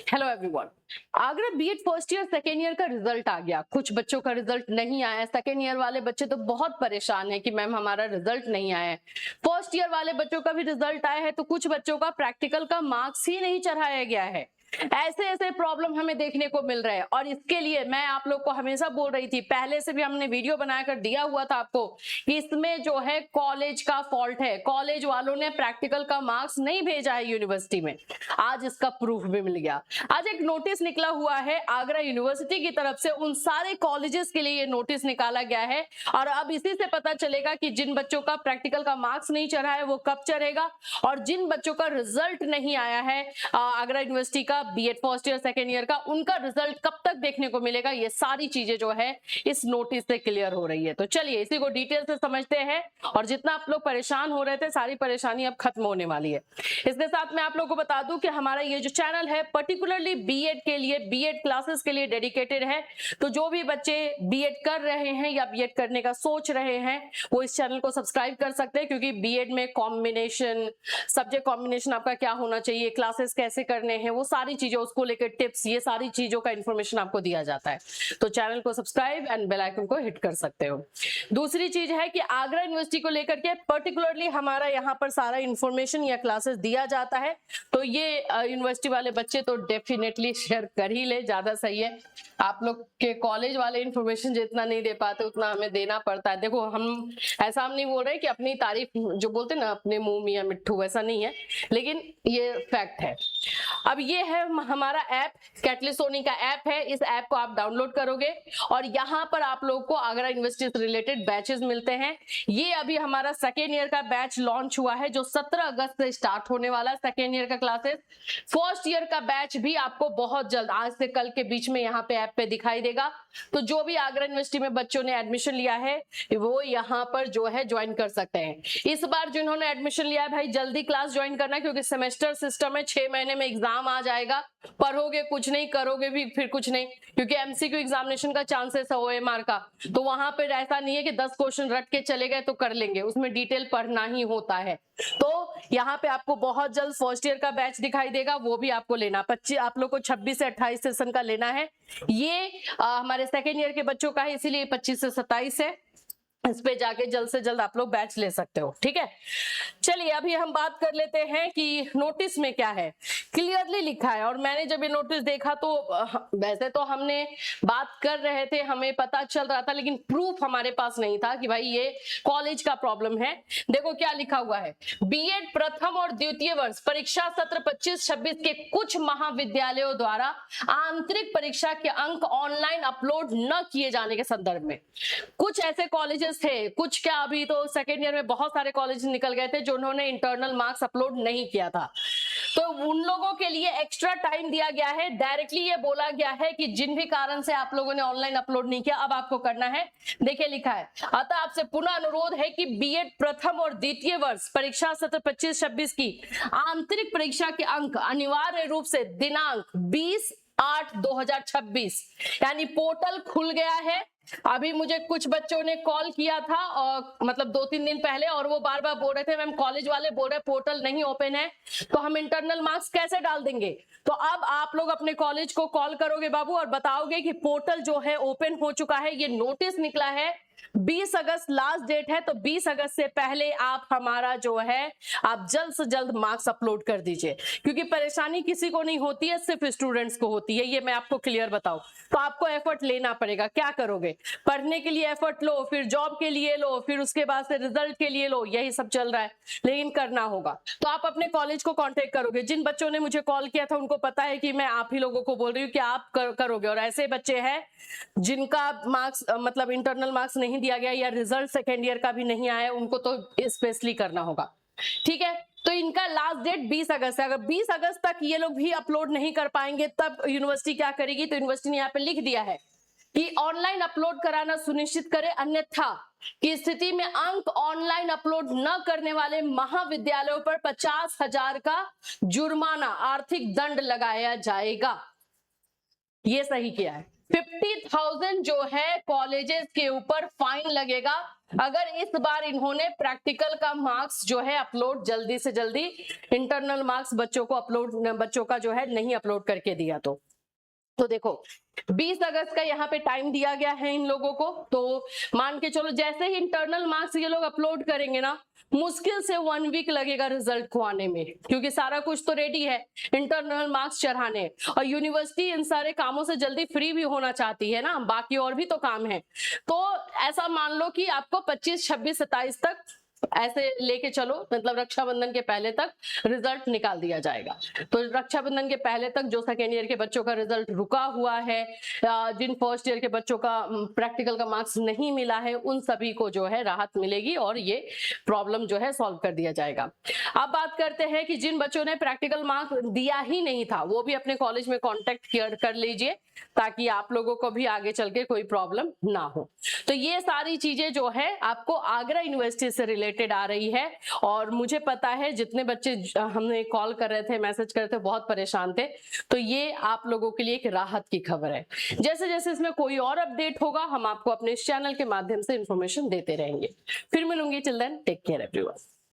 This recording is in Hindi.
Hello everyone. Agra B Ed first year second year का रिजल्ट आ गया। कुछ बच्चों का रिजल्ट नहीं आया। सेकेंड ईयर वाले बच्चे तो बहुत परेशान है कि मैम हमारा रिजल्ट नहीं आया है। फर्स्ट ईयर वाले बच्चों का भी रिजल्ट आया है तो कुछ बच्चों का प्रैक्टिकल का मार्क्स ही नहीं चढ़ाया गया है। ऐसे ऐसे प्रॉब्लम हमें देखने को मिल रहे हैं और इसके लिए मैं आप लोग को हमेशा बोल रही थी, पहले से भी हमने वीडियो बनाकर दिया हुआ था आपको कि इसमें जो है कॉलेज का फॉल्ट है। कॉलेज वालों ने प्रैक्टिकल का मार्क्स नहीं भेजा है यूनिवर्सिटी में। आज इसका प्रूफ भी मिल गया। आज एक नोटिस निकला हुआ है आगरा यूनिवर्सिटी की तरफ से, उन सारे कॉलेजेस के लिए ये नोटिस निकाला गया है और अब इसी से पता चलेगा कि जिन बच्चों का प्रैक्टिकल का मार्क्स नहीं चढ़ा है वो कब चढ़ेगा और जिन बच्चों का रिजल्ट नहीं आया है आगरा यूनिवर्सिटी का B Ed first year second year का, उनका रिजल्ट कब तक देखने को मिलेगा, ये सारी चीजें जो है इस नोटिस से क्लियर हो रही है। तो चलिए इसी को डिटेल से समझते हैं और जितना आप लोग परेशान हो रहे थे सारी परेशानी अब खत्म होने वाली है। इसके साथ मैं आप लोगों को बता दूं कि हमारा ये जो चैनल है पर्टिकुलरली बीएड के लिए, बीएड क्लासेस के लिए डेडिकेटेड है। तो जो भी बच्चे बीएड कर रहे हैं या बीएड करने का सोच रहे हैं वो इस चैनल को सब्सक्राइब कर सकते हैं, क्योंकि बीएड में कॉम्बिनेशन, सब्जेक्ट कॉम्बिनेशन आपका क्या होना चाहिए, क्लासेस कैसे करने हैं, वो सारी चीजें, उसको लेकर टिप्स, ये सारी चीजों का इंफॉर्मेशन आपको दिया जाता है। तो चैनल को सब्सक्राइब एंड बेल आइकन को हिट कर सकते हो। दूसरी चीज है कि आगरा यूनिवर्सिटी को लेकर के पर्टिकुलरली हमारा यहाँ पर सारा इंफॉर्मेशन या क्लासेस दिया जाता है, तो ये यूनिवर्सिटी वाले बच्चे तो डेफिनेटली शेयर कर ही ले, ज्यादा सही है। आप लोग के कॉलेज वाले इंफॉर्मेशन जितना नहीं दे पाते उतना हमें देना पड़ता है। देखो हम नहीं बोल रहे कि अपनी तारीफ जो बोलते ना अपने मुंह मियां मिट्ठू, वैसा नहीं है, लेकिन ये फैक्ट है। अब ये है हमारा ऐप, कैटलिस्ट सोनी का ऐप है। इस ऐप को आप डाउनलोड करोगे और यहाँ पर आप लोग को आगरा यूनिवर्सिटी से रिलेटेड बैचेस मिलते हैं। ये अभी हमारा सेकेंड ईयर का बैच लॉन्च हुआ है जो 17 अगस्त से स्टार्ट होने वाला है, सेकेंड ईयर का क्लासेस। फर्स्ट ईयर का बैच भी आपको बहुत जल्द, आज से कल के बीच में यहाँ पे ऐप पे दिखाई देगा। तो जो भी आगरा यूनिवर्सिटी में बच्चों ने एडमिशन लिया है वो यहाँ पर जो है ज्वाइन कर सकते हैं। इस बार जिन्होंने एडमिशन लिया है भाई जल्दी क्लास ज्वाइन करना, क्योंकि सेमेस्टर सिस्टम है, 6 महीने में एग्जाम आ जाएगा। पढ़ोगे कुछ नहीं, करोगे भी फिर कुछ नहीं, क्योंकि एमसीक्यू एग्जामिनेशन का चांसेस है ओएमआर का। तो वहां पर ऐसा नहीं है कि 10 क्वेश्चन रट के चले गए तो कर लेंगे, उसमें डिटेल पढ़ना ही होता है। तो यहाँ पे आपको बहुत जल्द फर्स्ट ईयर का बैच दिखाई देगा, वो भी आपको लेना। 25 आप लोग को 26 से 28 सेशन का लेना है। ये हमारे सेकेंड ईयर के बच्चों का है, इसीलिए 25 से 27 है। इस पे जाके जल्द से जल्द आप लोग बैच ले सकते हो, ठीक है। चलिए अभी हम बात कर लेते हैं कि नोटिस में क्या है। क्लियरली लिखा है और मैंने जब ये नोटिस देखा तो वैसे तो हमने बात कर रहे थे, हमें पता चल रहा था, लेकिन प्रूफ हमारे पास नहीं था कि भाई ये कॉलेज का प्रॉब्लम है। देखो क्या लिखा हुआ है, बीएड प्रथम और द्वितीय वर्ष परीक्षा सत्र 25-26 के कुछ महाविद्यालयों द्वारा आंतरिक परीक्षा के अंक ऑनलाइन अपलोड न किए जाने के संदर्भ में कुछ ऐसे कॉलेजेस थे, कुछ क्या अभी तो सेकेंड ईयर में बहुत सारे कॉलेज निकल गए थे जो उन्होंने इंटरनल मार्क्स अपलोड नहीं किया था। तो उन लोगों के लिए एक्स्ट्रा टाइम दिया गया है। डायरेक्टली ये बोला गया है कि जिन भी कारण से आप लोगों ने ऑनलाइन अपलोड नहीं किया अब आपको करना है। देखिए लिखा है, अतः आपसे पुनः अनुरोध है कि बीएड प्रथम और द्वितीय वर्ष परीक्षा सत्र 25-26 की आंतरिक परीक्षा के अंक अनिवार्य रूप से दिनांक 20/8/2026 यानी पोर्टल खुल गया है। अभी मुझे कुछ बच्चों ने कॉल किया था और मतलब 2-3 दिन पहले, और वो बार बार बोल रहे थे मैम कॉलेज वाले बोल रहे पोर्टल नहीं ओपन है तो हम इंटरनल मार्क्स कैसे डाल देंगे। तो अब आप लोग अपने कॉलेज को कॉल करोगे बाबू और बताओगे कि पोर्टल जो है ओपन हो चुका है। ये नोटिस निकला है, 20 अगस्त लास्ट डेट है, तो 20 अगस्त से पहले आप हमारा जो है आप जल्द से जल्द मार्क्स अपलोड कर दीजिए, क्योंकि परेशानी किसी को नहीं होती है, सिर्फ स्टूडेंट्स को होती है। ये मैं आपको क्लियर बताऊं तो आपको एफर्ट लेना पड़ेगा। क्या करोगे, पढ़ने के लिए एफर्ट लो, फिर जॉब के लिए लो, फिर उसके बाद से रिजल्ट के लिए लो, यही सब चल रहा है, लेकिन करना होगा। तो आप अपने कॉलेज को कांटेक्ट करोगे। जिन बच्चों ने मुझे कॉल किया था उनको पता है कि मैं आप ही लोगों को बोल रही हूँ कि आप करोगे। और ऐसे बच्चे हैं जिनका मार्क्स मतलब इंटरनल मार्क्स नहीं दिया गया या रिजल्ट सेकेंड ईयर का भी नहीं आया, उनको तो स्पेशली करना होगा, ठीक है। तो इनका लास्ट डेट 20 अगस्त है। अगर 20 अगस्त तक ये लोग भी अपलोड नहीं कर पाएंगे तब यूनिवर्सिटी क्या करेगी, तो यूनिवर्सिटी ने यहाँ पे लिख दिया है कि ऑनलाइन अपलोड कराना सुनिश्चित करें, अन्यथा की स्थिति में अंक ऑनलाइन अपलोड न करने वाले महाविद्यालयों पर 50,000 का जुर्माना, आर्थिक दंड लगाया जाएगा। ये सही किया है, 50,000 जो है कॉलेजेस के ऊपर फाइन लगेगा अगर इस बार इन्होंने प्रैक्टिकल का मार्क्स जो है अपलोड जल्दी से जल्दी, इंटरनल मार्क्स बच्चों का जो है नहीं अपलोड करके दिया तो देखो 20 अगस्त का यहाँ पे टाइम दिया गया है इन लोगों को। तो मान के चलो जैसे ही इंटरनल मार्क्स ये लोग अपलोड करेंगे ना, मुश्किल से 1 वीक लगेगा रिजल्ट को आने में, क्योंकि सारा कुछ तो रेडी है, इंटरनल मार्क्स चढ़ाने, और यूनिवर्सिटी इन सारे कामों से जल्दी फ्री भी होना चाहती है ना, बाकी और भी तो काम है। तो ऐसा मान लो कि आपको 25, 26, 27 तक ऐसे लेके चलो, मतलब रक्षाबंधन के पहले तक रिजल्ट निकाल दिया जाएगा। तो रक्षाबंधन के पहले तक जो सेकेंड ईयर के बच्चों का रिजल्ट रुका हुआ है, जिन फर्स्ट ईयर के बच्चों का प्रैक्टिकल का मार्क्स नहीं मिला है, उन सभी को जो है राहत मिलेगी और ये प्रॉब्लम जो है सॉल्व कर दिया जाएगा। अब बात करते हैं कि जिन बच्चों ने प्रैक्टिकल मार्क्स दिया ही नहीं था, वो भी अपने कॉलेज में कॉन्टेक्ट कर लीजिए, ताकि आप लोगों को भी आगे चल के कोई प्रॉब्लम ना हो। तो ये सारी चीजें जो है आपको आगरा यूनिवर्सिटी से रिलेटेड आ रही है, और मुझे पता है जितने बच्चे हमने कॉल कर रहे थे, मैसेज कर रहे थे, बहुत परेशान थे, तो ये आप लोगों के लिए एक राहत की खबर है। जैसे जैसे इसमें कोई और अपडेट होगा हम आपको अपने इस चैनल के माध्यम से इंफॉर्मेशन देते रहेंगे। फिर मिलूंगी, till then take care everyone.